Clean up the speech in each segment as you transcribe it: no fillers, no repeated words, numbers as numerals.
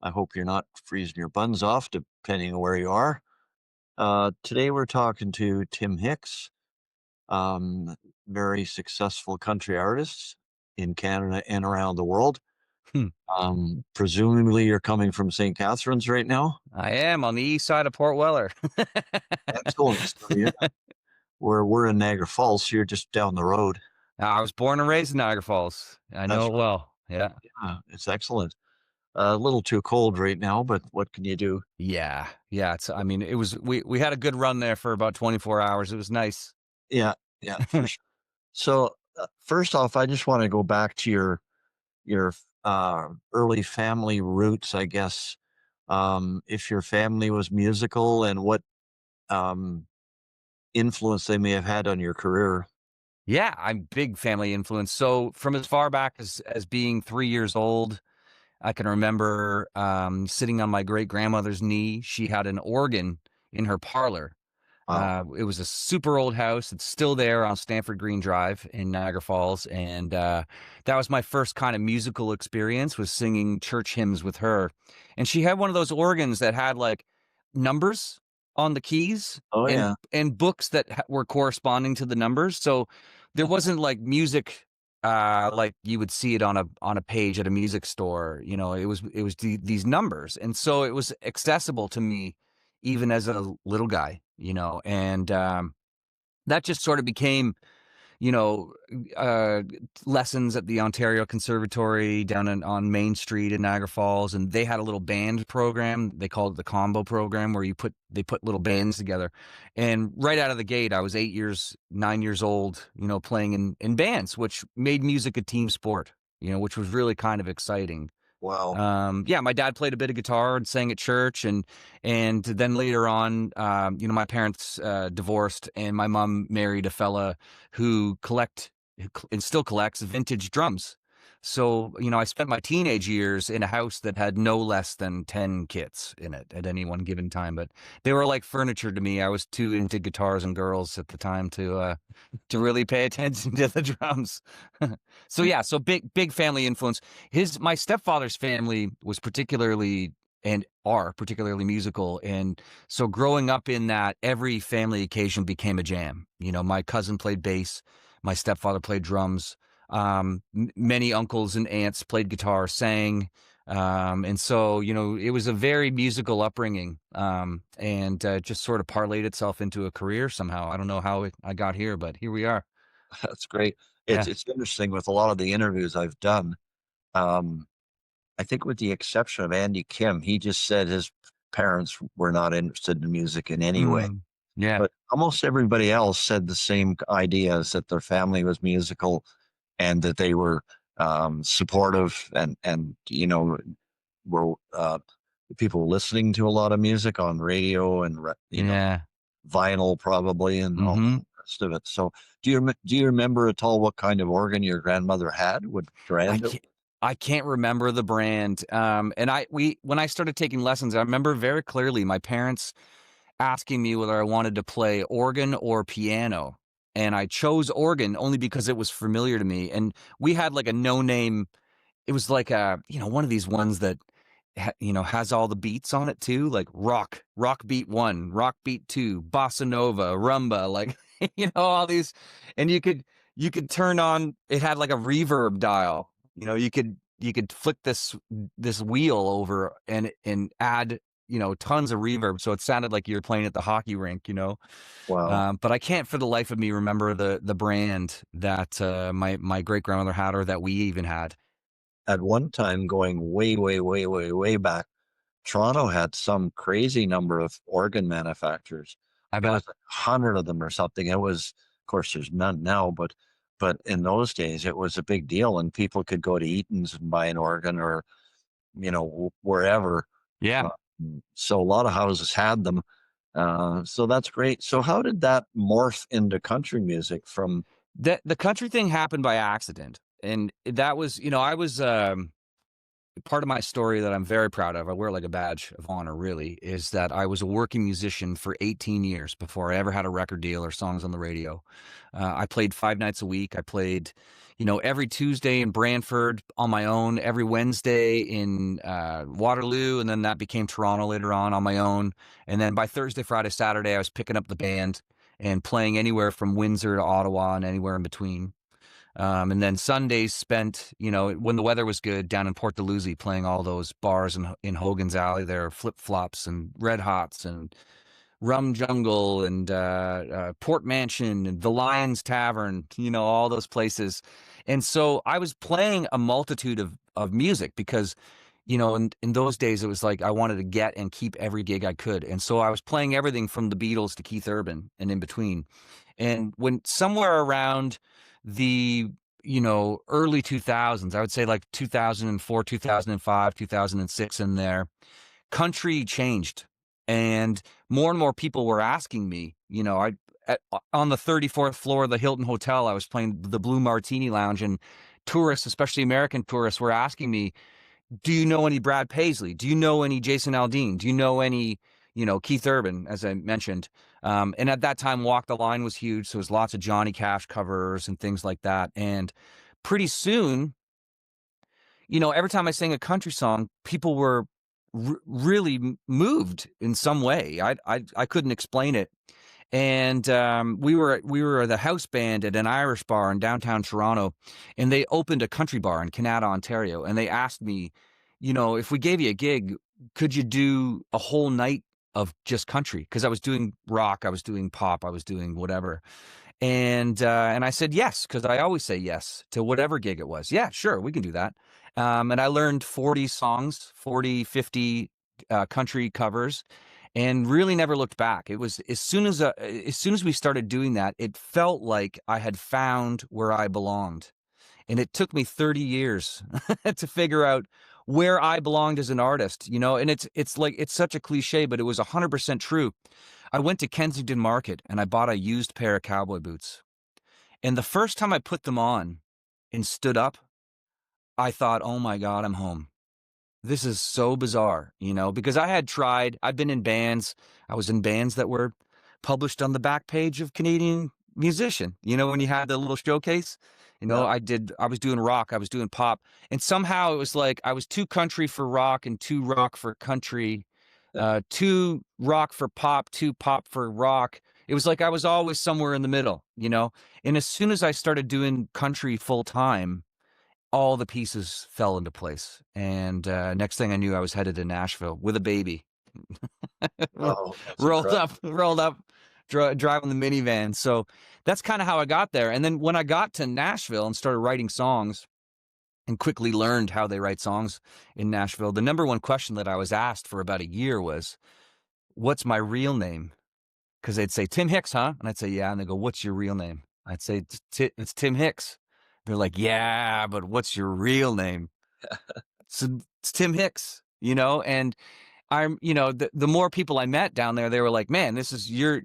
I hope you're not freezing your buns off, depending on where you are. Today we're talking to Tim Hicks, um, very successful country artist in Canada and around the world. Hmm. Presumably, you're coming from St. Catharines right now. I am on the east side of Port Weller. Excellent. So yeah, we're in Niagara Falls. So you're just down the road. I was born and raised in Niagara Falls. I know That's it well. Yeah. right. Yeah, it's excellent. A little too cold right now, but what can you do? Yeah. Yeah. I mean, we had a good run there for about 24 hours. It was nice. Yeah, yeah, for sure. So first off, I just want to go back to your early family roots, I guess. If your family was musical and what um, influence they may have had on your career. Yeah. I'm big family influence. So from as far back as being 3 years old, I can remember sitting on my great grandmother's knee. She had an organ in her parlor. Wow. It was a super old house. It's still there on Stanford Green Drive in Niagara Falls, and that was my first kind of musical experience, was singing church hymns with her. And she had one of those organs that had like numbers on the keys Oh and yeah. books that were corresponding to the numbers. So there wasn't like music like you would see it on a page at a music store. You know, it was these numbers, and so it was accessible to me even as a little guy, and that just sort of became, you know, uh, lessons at the Ontario Conservatory down on Main Street in Niagara Falls, and they had a little band program. They called it the combo program, where they put little bands together. And right out of the gate, I was 8 years, 9 years old, playing in bands, which made music a team sport, which was really kind of exciting. Wow. Yeah, my dad played a bit of guitar and sang at church, and then later on, my parents divorced, and my mom married a fella and still collects vintage drums. So, I spent my teenage years in a house that had no less than 10 kits in it at any one given time, but they were like furniture to me. I was too into guitars and girls at the time to really pay attention to the drums. So yeah, so big family influence. My stepfather's family was particularly and are particularly musical, and so growing up in that, every family occasion became a jam. My cousin played bass, my stepfather played drums, many uncles and aunts played guitar, sang, and so it was a very musical upbringing, and just sort of parlayed itself into a career somehow. I don't know how I got here, but here we are. That's great. It's Yeah. it's interesting with a lot of the interviews I've done. Um, I think with the exception of Andy Kim, he just said his parents were not interested in music in any way. Mm. Yeah. But almost everybody else said the same ideas, that their family was musical and that they were supportive and were people listening to a lot of music on radio and Yeah. vinyl probably and all Mhm. the rest of it. So do you remember at all what kind of organ your grandmother had? What I brand it? can't I can't remember the brand, and when I started taking lessons, I remember very clearly my parents asking me whether I wanted to play organ or piano, and I chose organ only because it was familiar to me, and we had, like, a no-name. It was like one of these ones that has all the beats on it too, like rock beat 1, rock beat 2, bossa nova, rumba, like, all these, and you could turn on, it had like a reverb dial. You could flick this wheel over and add, tons of reverb, so it sounded like you were playing at the hockey rink. Wow. But I can't for the life of me remember the brand that my great grandmother had, or that we even had. At one time, going way, way, way, way, way back, Toronto had some crazy number of organ manufacturers. I It bet. was 100 of them or something. It was, of course, there's none now, but in those days, it was a big deal, and people could go to Eaton's and buy an organ, or wherever. Yeah. Uh, so a lot of houses had them. So that's great. So how did that morph into country music from? The country thing happened by accident, and that was, I was, part of my story that I'm very proud of, I wear like a badge of honor really, is that I was a working musician for 18 years before I ever had a record deal or songs on the radio. I played 5 nights a week. I played, every Tuesday in Brantford on my own, every Wednesday in Waterloo, and then that became Toronto later on my own. And then by Thursday, Friday, Saturday, I was picking up the band and playing anywhere from Windsor to Ottawa and anywhere in between. And then Sundays spent, when the weather was good, down in Port Dalhousie, playing all those bars in Hogan's Alley there, Flip Flops and Red Hots and Rum Jungle and Port Mansion and the Lions Tavern, all those places. And so I was playing a multitude of music because, in those days, it was like I wanted to get and keep every gig I could. And so I was playing everything from the Beatles to Keith Urban and in between. And when somewhere around the, early 2000s, I would say like 2004, 2005, 2006 in there, country changed and more people were asking me, on the 34th floor of the Hilton Hotel, I was playing the Blue Martini Lounge, and tourists, especially American tourists, were asking me, do you know any Brad Paisley? Do you know any Jason Aldean? Do you know any, Keith Urban, as I mentioned? And at that time, Walk the Line was huge. So it was lots of Johnny Cash covers and things like that. And pretty soon, every time I sang a country song, people were really moved in some way. I couldn't explain it. And we were the house band at an Irish bar in downtown Toronto, and they opened a country bar in Canada, Ontario. And they asked me, if we gave you a gig, could you do a whole night of just country? Because I was doing rock, I was doing pop, I was doing whatever. And I said yes, because I always say yes to whatever gig it was. Yeah, sure, we can do that. And I learned 40 songs, 40, 50 country covers, and really never looked back. It was as soon as we started doing that, it felt like I had found where I belonged. And it took me 30 years to figure out where I belonged as an artist, and it's such a cliche, but it was 100% true. I went to Kensington Market and I bought a used pair of cowboy boots. And the first time I put them on and stood up, I thought, oh my God, I'm home. This is so bizarre, because I've been in bands. I was in bands that were published on the back page of Canadian Musician, when you had the little showcase, Yeah. I was doing rock, I was doing pop. And somehow it was like I was too country for rock and too rock for country, too rock for pop, too pop for rock. It was like I was always somewhere in the middle, And as soon as I started doing country full time, all the pieces fell into place. And next thing I knew, I was headed to Nashville with a baby. Oh, that's rolled incredible. up, rolled up, driving the minivan. So that's kind of how I got there. And then when I got to Nashville and started writing songs and quickly learned how they write songs in Nashville, the number one question that I was asked for about a year was, what's my real name? Because they'd say, Tim Hicks, huh? And I'd say, yeah. And they go, what's your real name? I'd say, it's Tim Hicks. They're like, yeah, but what's your real name? So it's Tim Hicks, and the more people I met down there, they were like, man, this is you're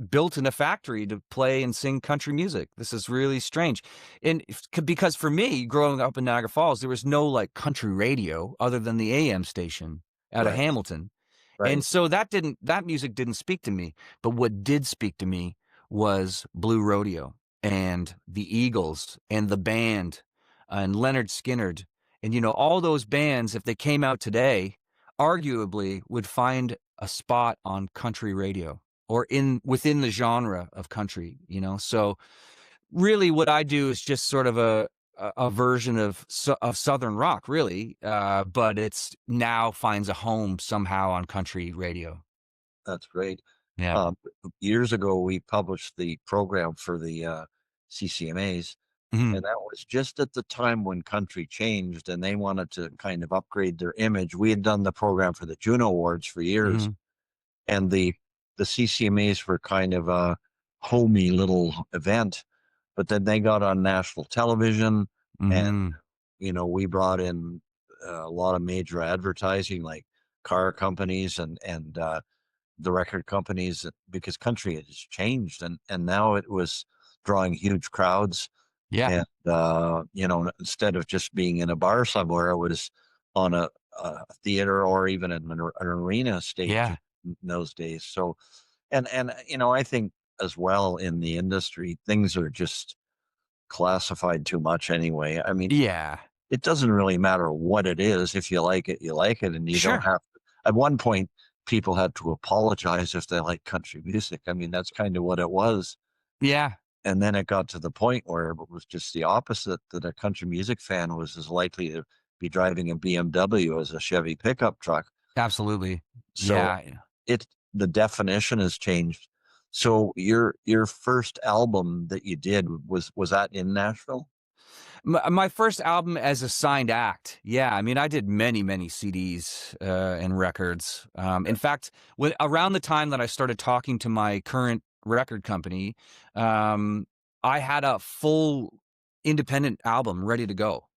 built in a factory to play and sing country music. This is really strange. And because for me, growing up in Niagara Falls, there was no like country radio other than the AM station out of Right. Hamilton. And Right. so that music didn't speak to me. But what did speak to me was Blue Rodeo and the Eagles and the band and Leonard Skinnard. And, all those bands, if they came out today, arguably would find a spot on country radio or within the genre of country, So really what I do is just sort of a version of Southern rock, really, but it's now finds a home somehow on country radio. That's great. Yeah. Um, Years ago, we published the program for the CCMAs, Mhm. and that was just at the time when country changed and they wanted to kind of upgrade their image. We had done the program for the Juno Awards for years, Mhm. and the CCMAs were kind of a homey little event, but then they got on national television, and Mhm. we brought in a lot of major advertising, like car companies and the record companies, because country has changed, and now it was drawing huge crowds. Yeah. And instead of just being in a bar somewhere, it was on a theater or even an arena stage Yeah. in those days. So, and I think as well in the industry, things are just classified too much anyway. I mean, Yeah. it doesn't really matter what it is. If you like it, you like it, and you don't Sure. have to. At one point, people had to apologize if they like country music. I mean, that's kind of what it was. Yeah. And then it got to the point where it was just the opposite, that a country music fan was as likely to be driving a BMW as a Chevy pickup truck. Absolutely. So Yeah. it the definition has changed. So your first album that you did was that in Nashville? My first album as a signed act. Yeah, I mean, I did many, many CDs and records. In fact, when around the time that I started talking to my current record company, um, I had a full independent album ready to go,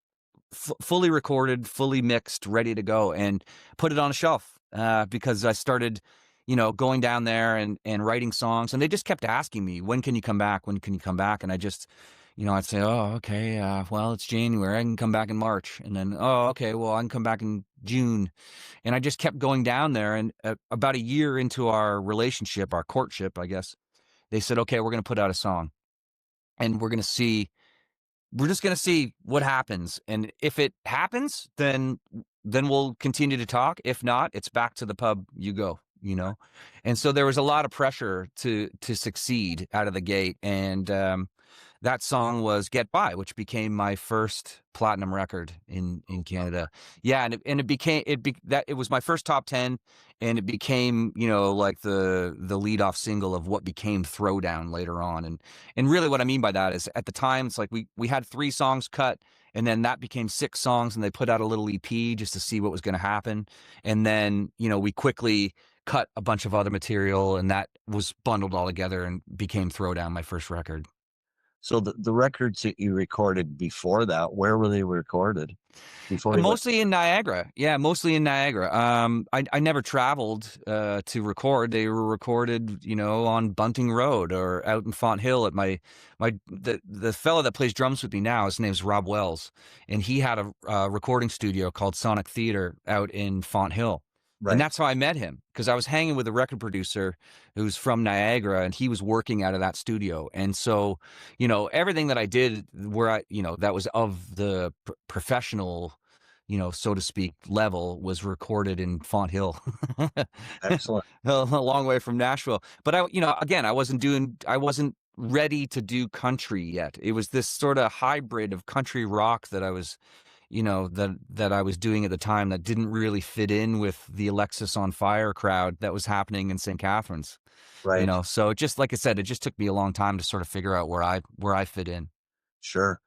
fully recorded, fully mixed, ready to go, and put it on a shelf because I started, going down there and writing songs, and they just kept asking me, "When can you come back? When can you come back?" And I just, I'd say, "Oh, okay, well, it's January. I can come back in March," and then, "Oh, okay, well, I can come back in June," and I just kept going down there. And about a year into our relationship, our courtship, I guess, they said, "Okay, we're going to put out a song, and we're just going to see what happens, and if it happens, then we'll continue to talk. If not, it's back to the pub you go, and so there was a lot of pressure to succeed out of the gate. And that song was Get By, which became my first platinum record in Canada. Yeah, and it became that it was my first top 10, and it became, like the lead off single of what became Throwdown later on. And really what I mean by that is, at the time, it's like we had 3 songs cut, and then that became 6 songs, and they put out a little EP just to see what was going to happen. And then, we quickly cut a bunch of other material, and that was bundled all together and became Throwdown, my first record. So the records that you recorded before that, where were they recorded before you went? Mostly in Niagara. Yeah, mostly in Niagara. I never traveled to record. They were recorded, on Bunting Road or out in Font Hill at the fellow that plays drums with me now. His name's Rob Wells, and he had a recording studio called Sonic Theater out in Font Hill. And Right, that's how I met him, because I was hanging with a record producer who's from Niagara, and he was working out of that studio. And so, everything that I did where that was of the professional, so to speak, level, was recorded in Font Hill, excellent. a long way from Nashville. But again, I wasn't ready to do country yet. It was this sort of hybrid of country rock that I was, that I was doing at the time, that didn't really fit in with the Alexis on Fire crowd that was happening in St. Catharines. Right, So it just, like I said, it just took me a long time to sort of figure out where I fit in. sure.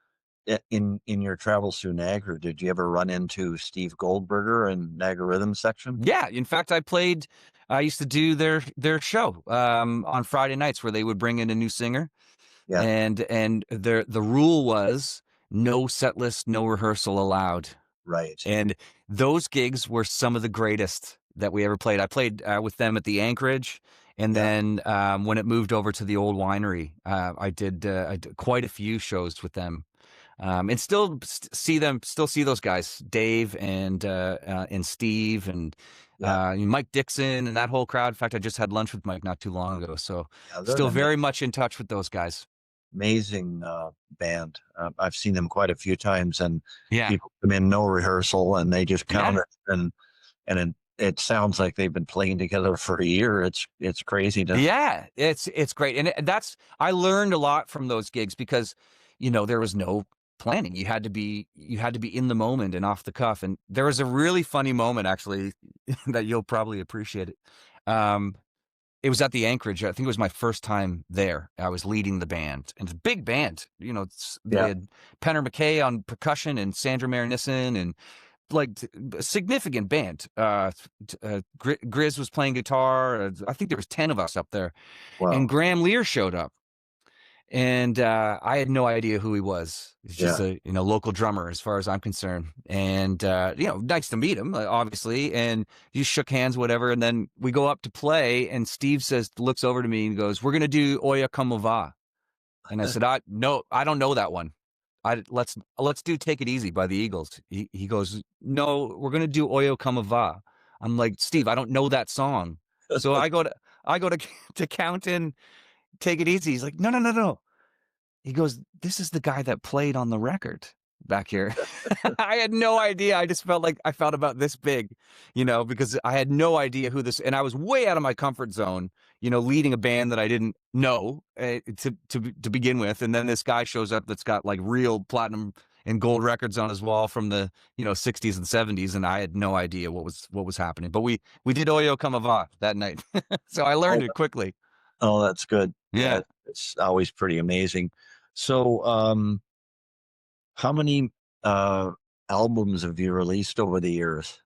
In your travels through Niagara, did you ever run into Steve Goldberger and Niagara Rhythm Section? Yeah, in fact, I used to do their show on Friday nights, where they would bring in a new singer, Yeah, and the rule was no set list, no rehearsal allowed. right. And those gigs were some of the greatest that we ever played. I played with them at the Anchorage, and Yeah, then when it moved over to the old winery, I did quite a few shows with them. And still see those guys, Dave and Steve and yeah, Mike Dixon and that whole crowd. In fact, I just had lunch with Mike not too long ago, so yeah. They're still an very much in touch with those guys. amazing band. I've seen them quite a few times, and Yeah, people come in no rehearsal, and they just count yeah. it, and it sounds like they've been playing together for a year. It's craziness. Yeah, it's great, and I learned a lot from those gigs, because, there was no planning. You had to be in the moment and off the cuff. And there was a really funny moment, actually, that you'll probably appreciate it. Um, it was at the Anchorage. I think it was my first time there. I was leading the band, and it's a big band. They Yeah, had Penner McKay on percussion and Sandra Marinissen, and like a significant band. Grizz was playing guitar. I think there was 10 of us up there, and wow. Graham Lear showed up, and I had no idea who he was. He's just Yeah, a local drummer, as far as I'm concerned. And nice to meet him, obviously. And he shook hands, whatever. And then we go up to play, and Steve looks over to me and goes, "We're gonna do Oya Como Va." And I said, "No, I don't know that one. Let's do Take It Easy by the Eagles." He goes, "No, we're gonna do Oyo Como Va." I'm like, "Steve, I don't know that song." So I go to to count in Take It Easy. He's like, "No, no, no, no." he goes, "This is the guy that played on the record back here." I had no idea. I just felt like I felt about this big, because I had no idea who this, and I was way out of my comfort zone, leading a band that I didn't know to begin with, and then this guy shows up that's got like real platinum and gold records on his wall from the 60s and 70s, and I had no idea what was happening. But we did Oyo Come Va that night, so I learned Oh, it quickly. oh, that's good. Yeah, Yeah. it's always pretty amazing. So, how many uh, albums have you released over the years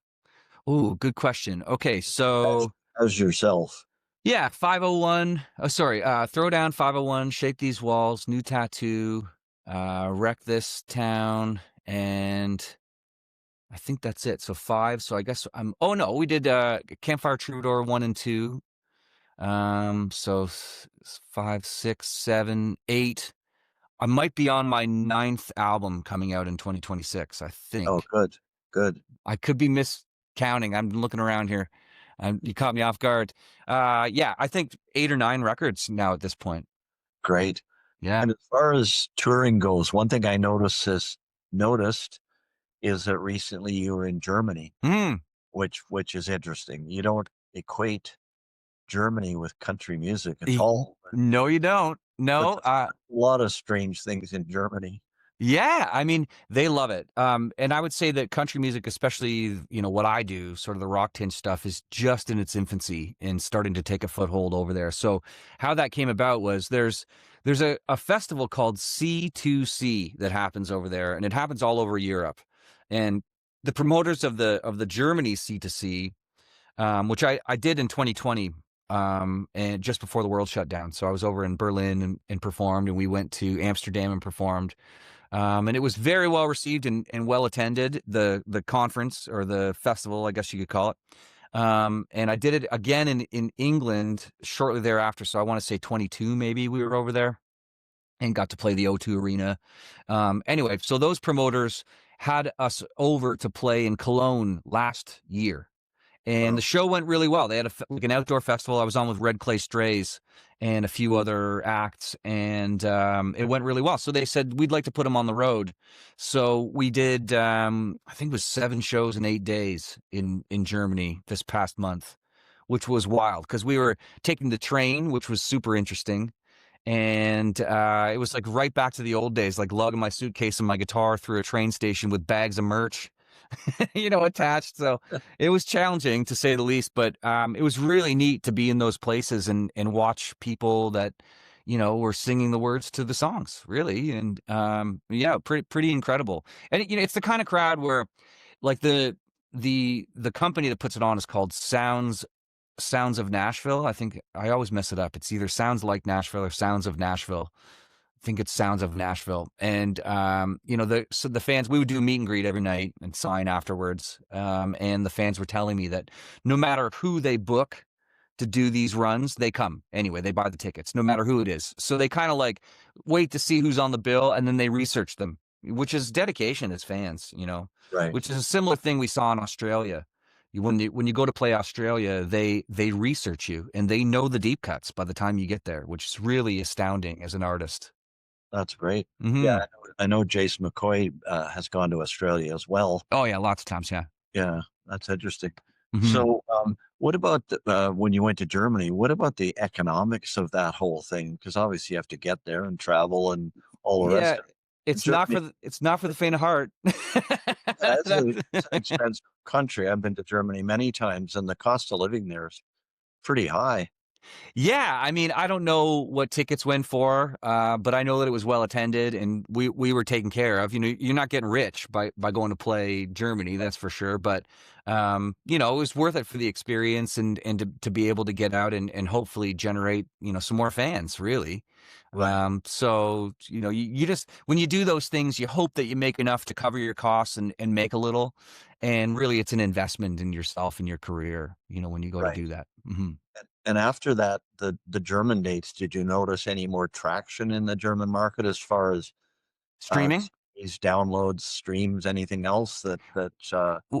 Ooh, good question. Okay, as, so as yourself? yeah, 501. Oh, sorry. Throw down 501, Shape These Walls, New Tattoo, Wreck This Town, and I think that's it. So five. So I guess oh no, we did Campfire Troubadour 1 and 2. So 5, 6, 7, 8. I might be on my ninth album coming out in 2026, I Oh, think. good, good, I could be miscounting. I'm looking around here. You caught me off guard. Yeah, I think 8 or 9 records now at this point. great. Yeah. And as far as touring goes, one thing I noticed is that recently you were in Germany, Mm. which is interesting. You don't equate Germany with country music at Y- all, No, you don't. but No. there's a lot of strange things in Germany. Yeah, I mean, they love it. And I would say that country music, especially, what I do, sort of the rock tinge stuff, is just in its infancy and starting to take a foothold over there. So how that came about was there's a festival called C2C that happens over there, and it happens all over Europe. And the promoters of the Germany C2C, which I did in 2020, and just before the world shut down. So I was over in Berlin and performed, and we went to Amsterdam and performed. And it was very well received and well attended, the conference or the festival, I guess you could call it. And I did it again in England shortly thereafter. So I want to say 22, maybe we were over there and got to play the O2 Arena. Anyway, so those promoters had us over to play in Cologne last year, and the Wow, show went really well. They had like an outdoor festival. I was on with Red Clay Strays and a few other acts, and it went really well. So they said we'd like to put them on the road. So we did. I think it was 7 shows in 8 days in Germany this past month, which was wild because we were taking the train, which was super interesting. And it was like right back to the old days, like lugging my suitcase and my guitar through a train station with bags of merch attached. So it was challenging to say the least, but it was really neat to be in those places and watch people that, were singing the words to the songs, really. And yeah, pretty incredible. And it's the kind of crowd where, like the company that puts it on is called Sounds of Nashville. I think I always mess it up. It's either Sounds Like Nashville or Sounds of Nashville. I think it's Sounds of Nashville. And the fans, we would do meet and greet every night and sign afterwards. And the fans were telling me that no matter who they book to do these runs, they come anyway. They buy the tickets, no matter who it is. So they kind of like wait to see who's on the bill, and then they research them, which is dedication as fans, right, which is a similar thing we saw in Australia. When you go to play Australia, they research you and they know the deep cuts by the time you get there, which is really astounding as an artist. that's great. Yeah, Hmm. I know Jason McCoy has gone to Australia as well. Oh yeah, lots of times. Yeah. Yeah, that's interesting. Hmm. So, what about when you went to Germany? What about the economics of that whole thing? Because obviously you have to get there and travel and all the rest Yeah, of it. it's not Germany, for the faint of heart. yeah, it's an That's expensive country. I've been to Germany many times, and the cost of living there is pretty high. Yeah, I mean, I don't know what tickets went for, but I know that it was well attended and we were taken care of. You're not getting rich by going to play Germany, that's for sure. But it was worth it for the experience and to be able to get out and hopefully generate, some more fans, really. Right, So, you just when you do those things, you hope that you make enough to cover your costs and make a little. And really it's an investment in yourself and your career, when you go to right. do that. Hmm. And after that, the German dates, did you notice any more traction in the German market as far as Streaming. CDs, downloads, streams, anything else that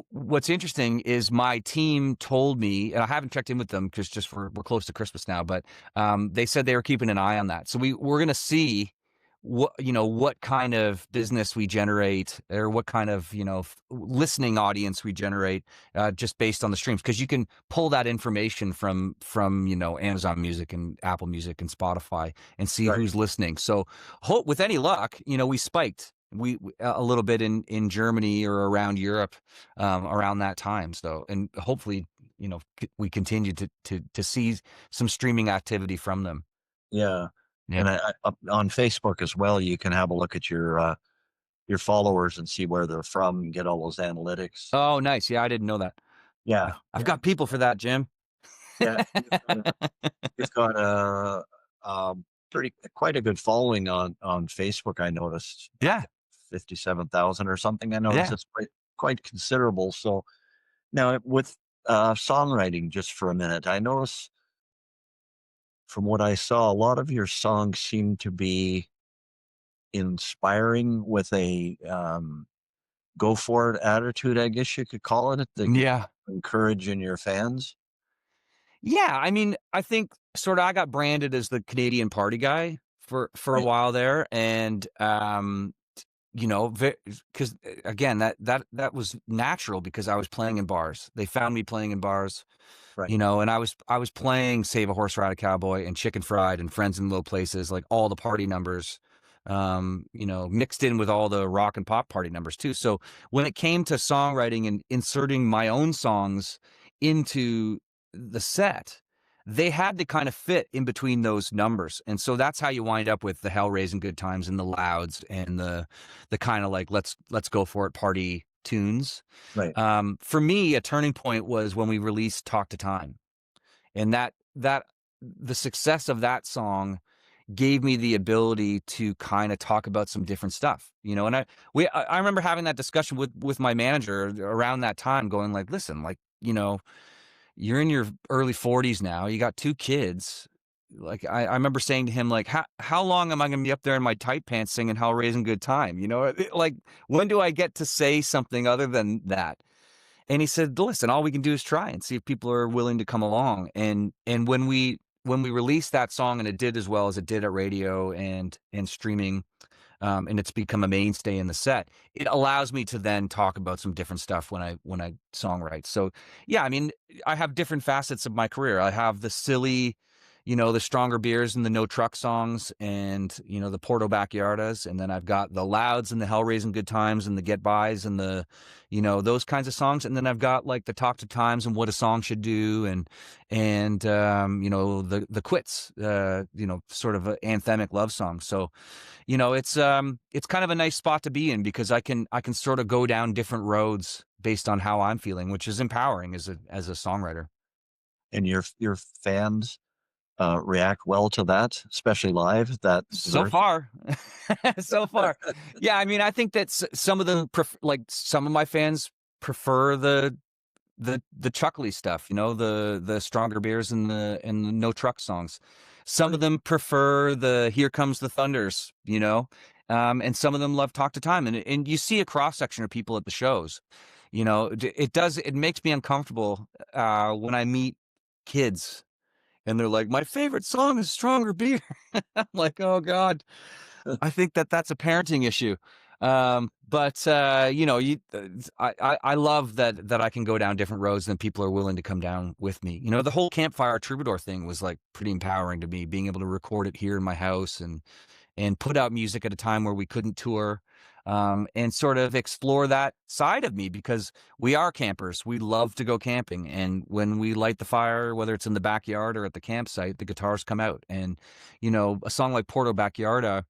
What's interesting is my team told me, and I haven't checked in with them because just we're close to Christmas now, but they said they were keeping an eye on that. So we're going to see what kind of business we generate, or what kind of, listening audience we generate, just based on the streams, because you can pull that information from Amazon Music and Apple Music and Spotify and see Right. who's listening. So with any luck, we spiked a little bit in Germany or around Europe, around that time. So, and hopefully, we continue to see some streaming activity from them. Yeah. Yeah. And on Facebook as well, you can have a look at your followers and see where they're from and get all those analytics. Oh, nice. Yeah, I didn't know that. Yeah, I've yeah, got people for that, Jim. yeah. You've got a pretty quite a good following on Facebook. I noticed Yeah, 57,000 or something. I noticed yeah. it's quite considerable. So now with songwriting, just for a minute, I notice from what I saw, a lot of your songs seem to be inspiring with a go for it attitude, I guess you could call it, that you Yeah. encourage in your fans. Yeah, I mean, I think sorta I got branded as the Canadian party guy for a Right, while there, and, because again, that was natural because I was playing in bars. They found me playing in bars. right, And I was playing Save a Horse Ride a Cowboy and Chicken Fried and Friends in Low Places, like all the party numbers, mixed in with all the rock and pop party numbers too. So when it came to songwriting and inserting my own songs into the set, they had to kind of fit in between those numbers. And so that's how you wind up with the Hell Raising Good Times and the Louds and the kind of like let's go for it party tunes. right. For me, a turning point was when we released "Talk to Time," and that the success of that song gave me the ability to kind of talk about some different stuff, And I remember having that discussion with my manager around that time, going like, "Listen, like, you're in your early 40s now. You got two kids." Like I remember saying to him, like, how long am I going to be up there in my tight pants singing "Hell Raising Good Time"? Like, when do I get to say something other than that? And he said, "Listen, all we can do is try and see if people are willing to come along." And when we released that song and it did as well as it did at radio and streaming, and it's become a mainstay in the set, it allows me to then talk about some different stuff when I songwrite. So yeah, I mean, I have different facets of my career. I have the silly, the Stronger Beers and the No Truck songs, and the Porto Backyardas, and then I've got the Louds and the Hell Raising Good Times and the Get Bys and the those kinds of songs, and then I've got like the Talk to Times and What a Song Should Do, and the Quits, sort of anthemic love songs. So it's kind of a nice spot to be in because I can sort of go down different roads based on how I'm feeling, which is empowering as a songwriter. And your fans react well to that, especially live, that So version. far, so far, yeah. I mean, I think that some of them, like some of my fans, prefer the chuckly stuff, the Stronger Beers and the No Truck songs. Some of Right. them prefer the Here Comes the Thunders, and some of them love Talk to Time. And you see a cross section of people at the shows. It makes me uncomfortable when I meet kids and they're like, "My favorite song is Stronger Beer." I'm like, "Oh God." I think that's a parenting issue. But I love that I can go down different roads and people are willing to come down with me. The whole Campfire Troubadour thing was like pretty empowering to me, being able to record it here in my house and put out music at a time where we couldn't tour, and sort of explore that side of me because we are campers. We love to go camping. And when we light the fire, whether it's in the backyard or at the campsite, the guitars come out. And, a song like Porto Backyarda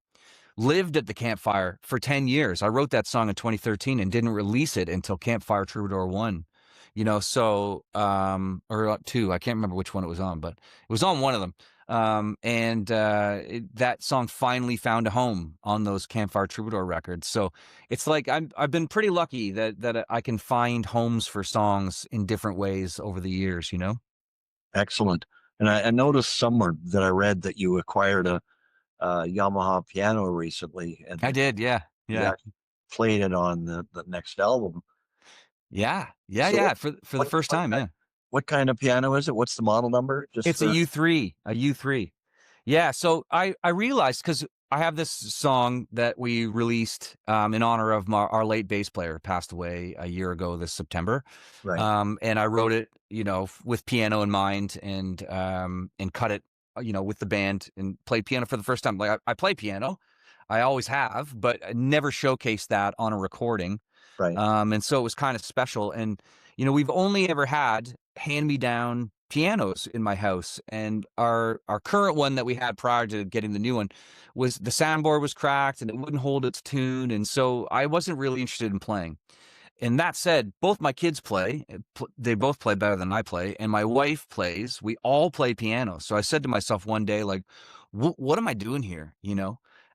lived at the campfire for 10 years. I wrote that song in 2013 and didn't release it until Campfire Troubadour 1. Or 2, I can't remember which one it was on, but it was on one of them. That song finally found a home on those Campfire Troubadour records. So it's like I've been pretty lucky that I can find homes for songs in different ways over the years. Excellent. And I noticed somewhere that I read that you acquired a Yamaha piano recently, and I did, yeah, you yeah, actually played it on the next album. yeah, yeah, So yeah. For the what first what time, kind yeah. what kind of piano is it? What's the model number? Just It's a for U3, a U3. Yeah, so I realized because I have this song that we released in honor of our late bass player, passed away a year ago this September. Right, And I wrote it, with piano in mind, and cut it, with the band, and played piano for the first time. Like I play piano, I always have, but I never showcased that on a recording. right. And so it was kind of special. And, we've only ever had hand me down pianos in my house. And our current one that we had prior to getting the new one was the soundboard was cracked and it wouldn't hold its tune. And so I wasn't really interested in playing. And that said, both my kids play. They both play better than I play. And my wife plays. We all play piano. So I said to myself one day, like, what am I doing here?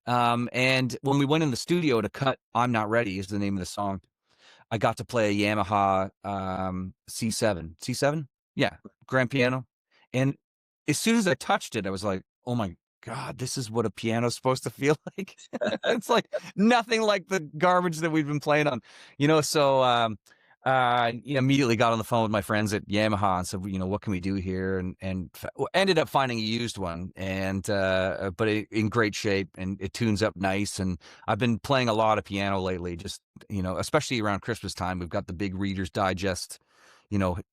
And when we went in the studio to cut I'm Not Ready is the name of the song, I got to play a Yamaha C7. C7? Yeah, grand piano. And as soon as I touched it, I was like, "Oh my god, this is what a piano's supposed to feel like." It's like nothing like the garbage that we've been playing on. Immediately got on the phone with my friends at Yamaha and said, "What can we do here?" And ended up finding a used one, and but in great shape, and it tunes up nice. And I've been playing a lot of piano lately, just especially around Christmas time. We've got the big Reader's Digest,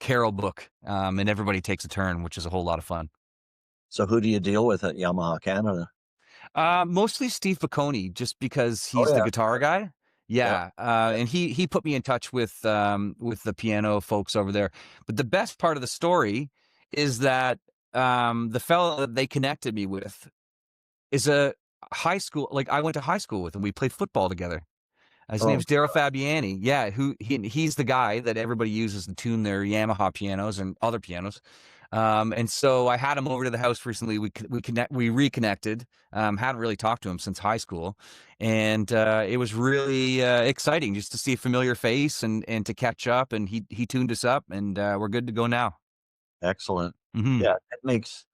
carol book, and everybody takes a turn, which is a whole lot of fun. So who do you deal with at Yamaha Canada? Mostly Steve Piccone, just because Oh, he's the yeah. guitar guy. Yeah. Yeah, and he put me in touch with the piano folks over there. But the best part of the story is that the fellow that they connected me with is a high school, like I went to high school with, and we played football together. His Oh, name's Daryl Fabiani. Yeah, he's the guy that everybody uses to tune their Yamaha pianos and other pianos. And so I had him over to the house recently. We reconnected. Hadn't really talked to him since high school, and it was really exciting just to see a familiar face and to catch up. And he tuned us up, and we're good to go now. excellent. Hmm. Yeah, it makes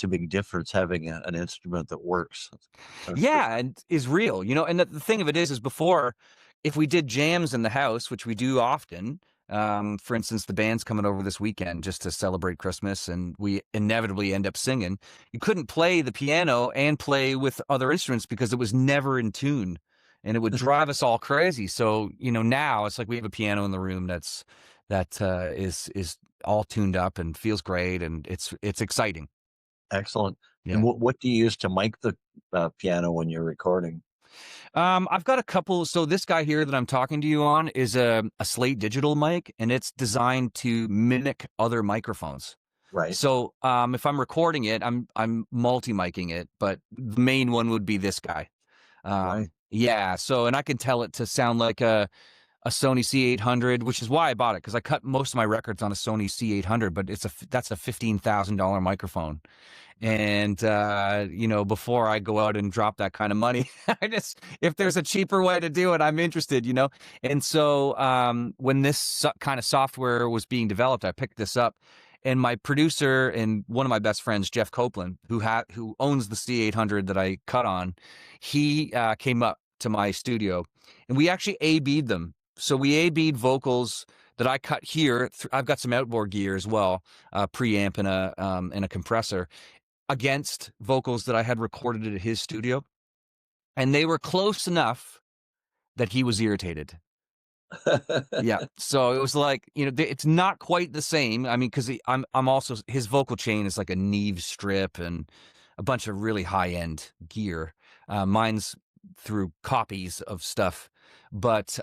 a big difference having an instrument that works. That's for Yeah, and is real, and the thing of it is before, if we did jams in the house, which we do often, for instance, the band's coming over this weekend just to celebrate Christmas, and we inevitably end up singing. You couldn't play the piano and play with other instruments because it was never in tune, and it would drive us all crazy. So, now it's like we have a piano in the room that is all tuned up and feels great, and it's exciting. excellent. And Yeah. what do you use to mic the, piano when you're recording? I've got a couple. So this guy here that I'm talking to you on is a Slate Digital mic, and it's designed to mimic other microphones. Right, So if I'm recording it, I'm multi-micing it, but the main one would be this guy. right. Yeah. So, and I can tell it to sound like a Sony C800, which is why I bought it, because I cut most of my records on a Sony C800, but that's a $15,000 microphone. And before I go out and drop that kind of money, if there's a cheaper way to do it, I'm interested. And so when this kind of software was being developed, I picked this up, and my producer and one of my best friends, Jeff Copeland, who owns the C800 that I cut on, he came up to my studio, and we actually A/B'd them. So we A/B'd vocals that I cut here. I've got some outboard gear as well, preamp and a compressor, against vocals that I had recorded at his studio, and they were close enough that he was irritated. Yeah, so it was like, it's not quite the same. I mean, because I'm also, his vocal chain is like a Neve strip and a bunch of really high end gear. Mine's through copies of stuff, but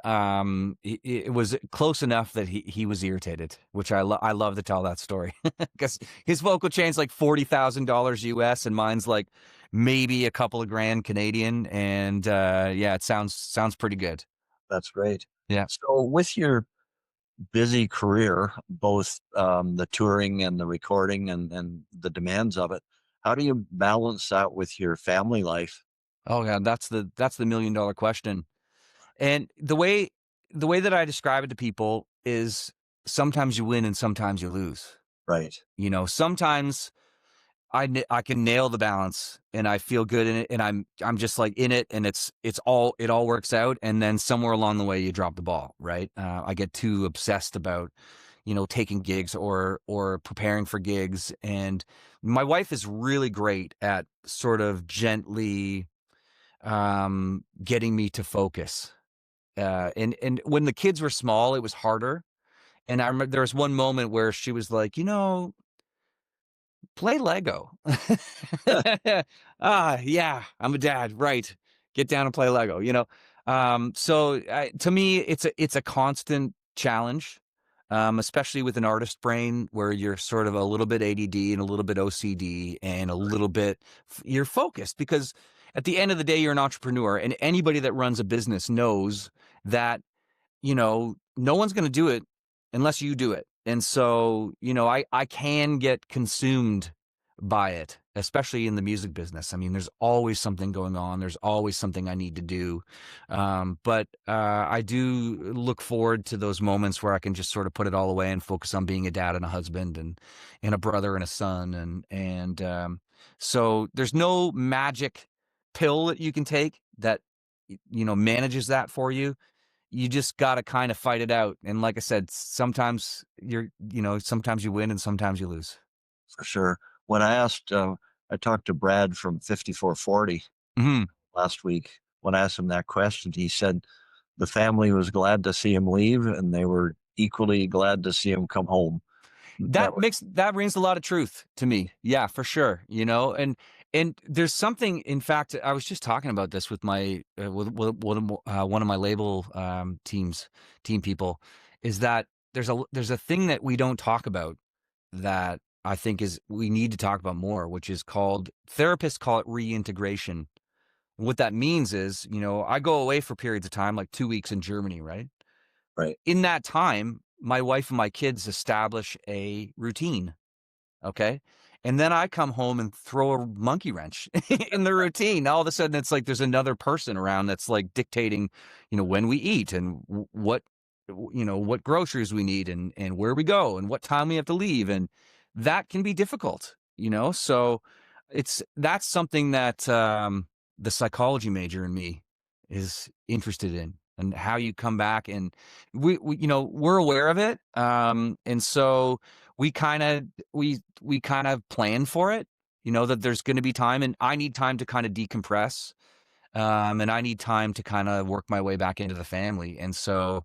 it was close enough that he was irritated, which I love to tell that story, because his vocal chain's like $40,000 US, and mine's like maybe a couple of grand Canadian, and yeah, it sounds pretty good. That's great. Yeah. So with your busy career, both, the touring and the recording and the demands of it, how do you balance that with your family life? Oh yeah, that's the $1 million question. And the way that I describe it to people is sometimes you win and sometimes you lose. Right. Sometimes I can nail the balance and I feel good in it, and I'm just like in it, and it all works out, and then somewhere along the way you drop the ball, right? I get too obsessed about taking gigs or preparing for gigs, and my wife is really great at sort of gently getting me to focus. And when the kids were small, it was harder. And I remember there was one moment where she was like, play Lego. Yeah, I'm a dad, right. Get down and play Lego, you know? To me, it's a constant challenge, especially with an artist brain where you're sort of a little bit ADD and a little bit OCD and a little bit you're focused because at the end of the day, you're an entrepreneur, and anybody that runs a business knows that no one's going to do it unless you do it. And so, I can get consumed by it, especially in the music business. I mean, there's always something going on. There's always something I need to do. But I do look forward to those moments where I can just sort of put it all away and focus on being a dad and a husband and a brother and a son. So there's no magic pill that you can take that, manages that for you. You just got to kind of fight it out. And like I said, sometimes sometimes you win and sometimes you lose. For sure. When I talked to Brad from 5440 Mhm. last week. When I asked him that question, he said the family was glad to see him leave, and they were equally glad to see him come home. That was That rings a lot of truth to me. Yeah, for sure. And there's something. In fact, I was just talking about this with my one of my label team people, is that there's a thing that we don't talk about that I think is we need to talk about more, which is called therapists call it reintegration. What that means is, I go away for periods of time, like 2 weeks in Germany, right? right. In that time, my wife and my kids establish a routine. Okay. And then I come home and throw a monkey wrench in the routine. All of a sudden, it's like there's another person around that's like dictating, when we eat and what groceries we need and where we go and what time we have to leave. And that can be difficult. So that's something that the psychology major in me is interested in and how you come back. And we're aware of it. And so we kind of we kind of plan for it, that there's going to be time, and I need time to kind of decompress, and I need time to kind of work my way back into the family. And so,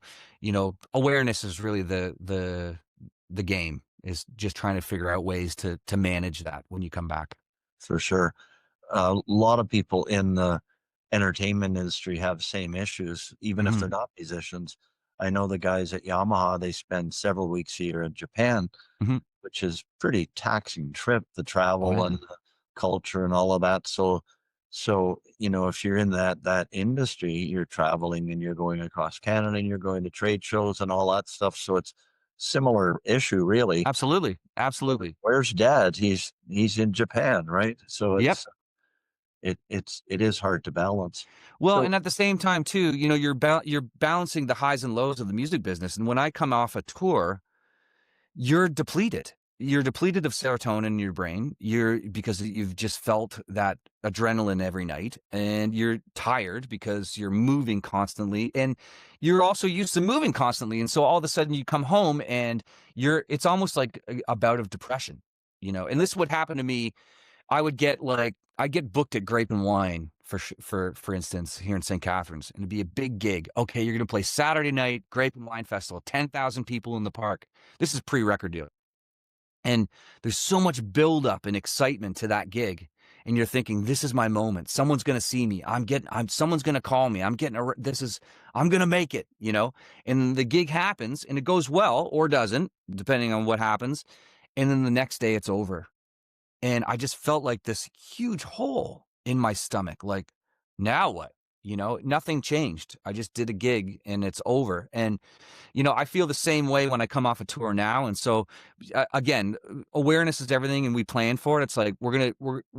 awareness is really the game, is just trying to figure out ways to manage that when you come back. For sure. A lot of people in the entertainment industry have same issues, even if they're Hmm. not musicians. I know the guys at Yamaha, they spend several weeks here in Japan, Hmm. which is pretty taxing trip, the Oh travel and yeah. the culture and all of that. So, if you're in that industry, you're traveling and you're going across Canada and you're going to trade shows and all that stuff. So it's similar issue really. Absolutely. But Absolutely. where's dad? He's in Japan, right? So Yep. it is hard to balance. Well, So and at the same time too, you're balancing the highs and lows of the music business. And when I come off a tour, you're depleted. You're depleted of serotonin in your brain. Because you've just felt that adrenaline every night, and you're tired because you're moving constantly, and you're also used to moving constantly. And so all of a sudden you come home and it's almost like a bout of depression. And this would happen to me. I get booked at Grape and Wine for instance here in St. Catharines, and it'd be a big gig. Okay, you're going to play Saturday night, Grape and Wine Festival, 10,000 people in the park. This is pre-record deal, and there's so much buildup and excitement to that gig, and you're thinking, this is my moment. Someone's going to see me. Someone's going to call me. I'm going to make it. And the gig happens, and it goes well or doesn't, depending on what happens. And then the next day, it's over. And I just felt like this huge hole in my stomach. Like, now what? Nothing changed. I just did a gig and it's over. And, I feel the same way when I come off a tour now. And so, again, awareness is everything, and we plan for it. It's like we're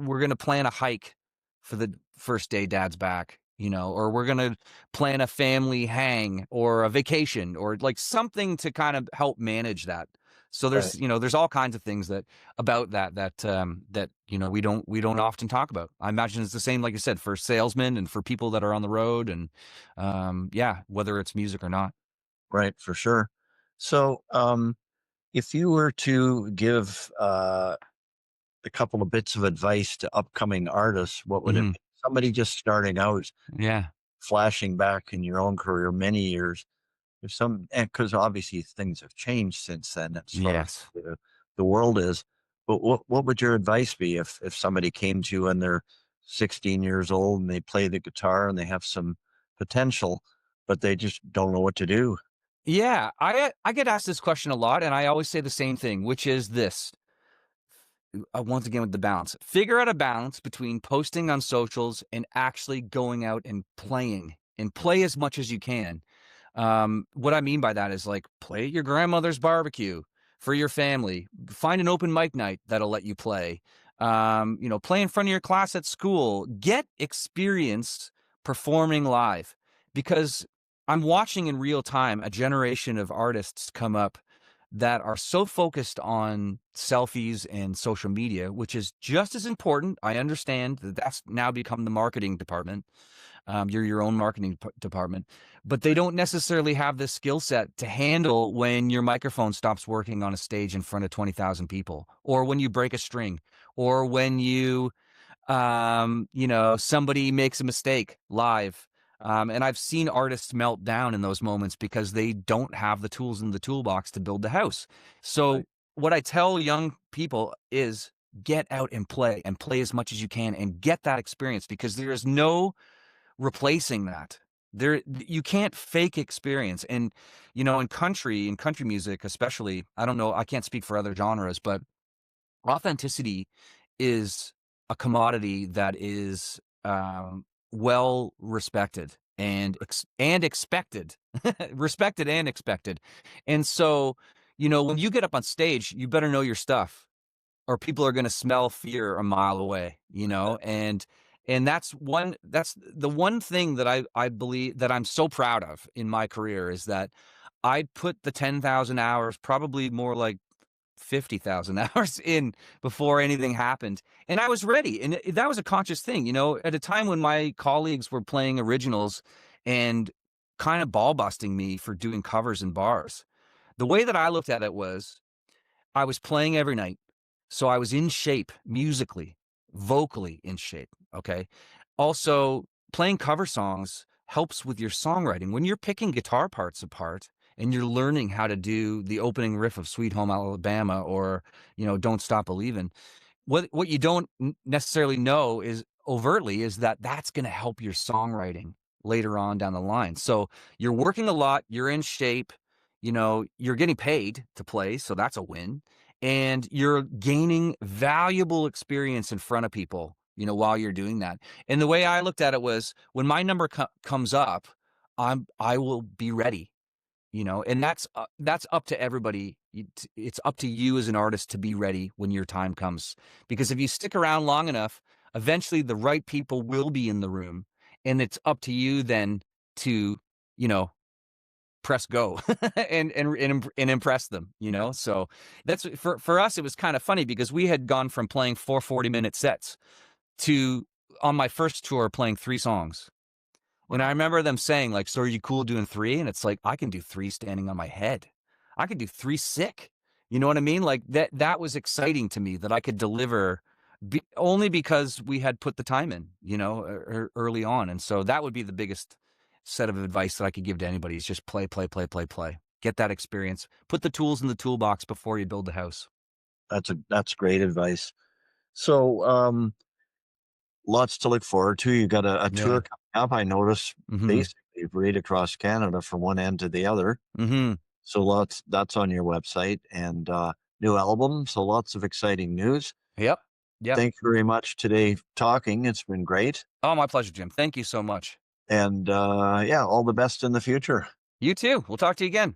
gonna plan a hike for the first day dad's back, or we're gonna plan a family hang or a vacation or like something to kind of help manage that. So right, there's all kinds of things about that we don't often talk about. I imagine it's the same, like I said, for salesmen and for people that are on the road, and yeah, whether it's music or not. right, for sure. So if you were to give a couple of bits of advice to upcoming artists, what would it Mhm. be? somebody just starting out, Yeah. flashing back in your own career many years, if some, and because obviously things have changed since then as far as Yes. the world is. But what would your advice be if somebody came to you and they're 16 years old and they play the guitar and they have some potential, but they just don't know what to do? Yeah, I get asked this question a lot, and I always say the same thing, which is this. Once again with the balance. Figure out a balance between posting on socials and actually going out and play as much as you can. What I mean by that is like play at your grandmother's barbecue for your family. Find an open mic night that'll let you play. Play in front of your class at school. Get experience performing live because I'm watching in real time a generation of artists come up that are so focused on selfies and social media, which is just as important. I understand that that's now become the marketing department. You're your own marketing department, but they don't necessarily have this skill set to handle when your microphone stops working on a stage in front of 20,000 people, or when you break a string, or when somebody makes a mistake live. And I've seen artists melt down in those moments because they don't have the tools in the toolbox to build the house. So Right. what I tell young people is get out and play as much as you can and get that experience because there is no replacing that. You can't fake experience. And in country music especially, I don't know, I can't speak for other genres, but authenticity is a commodity that is well respected and expected, respected and expected. And so, when you get up on stage, you better know your stuff, or people are going to smell fear a mile away. And that's the one thing that I believe that I'm so proud of in my career is that I put the 10,000 hours, probably more like 50,000 hours in before anything happened. And I was ready. And that was a conscious thing, at a time when my colleagues were playing originals and kind of ball busting me for doing covers and bars. The way that I looked at it was I was playing every night. So I was in shape musically, vocally in shape. Okay. Also, playing cover songs helps with your songwriting. When you're picking guitar parts apart and you're learning how to do the opening riff of Sweet Home Alabama or, Don't Stop Believin', what you don't necessarily know is overtly is that that's going to help your songwriting later on down the line. So you're working a lot, you're in shape, you're getting paid to play, so that's a win, and you're gaining valuable experience in front of people, while you're doing that. And the way I looked at it was when my number comes up, I will be ready. And that's up to everybody. It's up to you as an artist to be ready when your time comes. Because if you stick around long enough, eventually the right people will be in the room, and it's up to you then to, you know, press go and impress them. So that's for us. It was kind of funny because we had gone from playing 4 40-minute sets to on my first tour playing 3 songs. And I Wow. remember them saying, like, "So are you cool doing 3?" And it's like, I can do 3 standing on my head. I could do 3 sick. You know what I mean? Like, that was exciting to me that I could deliver only because we had put the time in, early on. And so that would be the biggest set of advice that I could give to anybody is just play, play, play, play, play. Get that experience. Put the tools in the toolbox before you build the house. That's great advice. So, lots to look forward to. You got a Yeah. tour coming up. I noticed Mhm. basically right across Canada from one end to the other. Mhm. So lots that's on your website and new album. So lots of exciting news. Yep. Yep. Thank you very much today talking. It's been great. Oh, my pleasure, Jim. Thank you so much. And yeah, all the best in the future. You too. We'll talk to you again.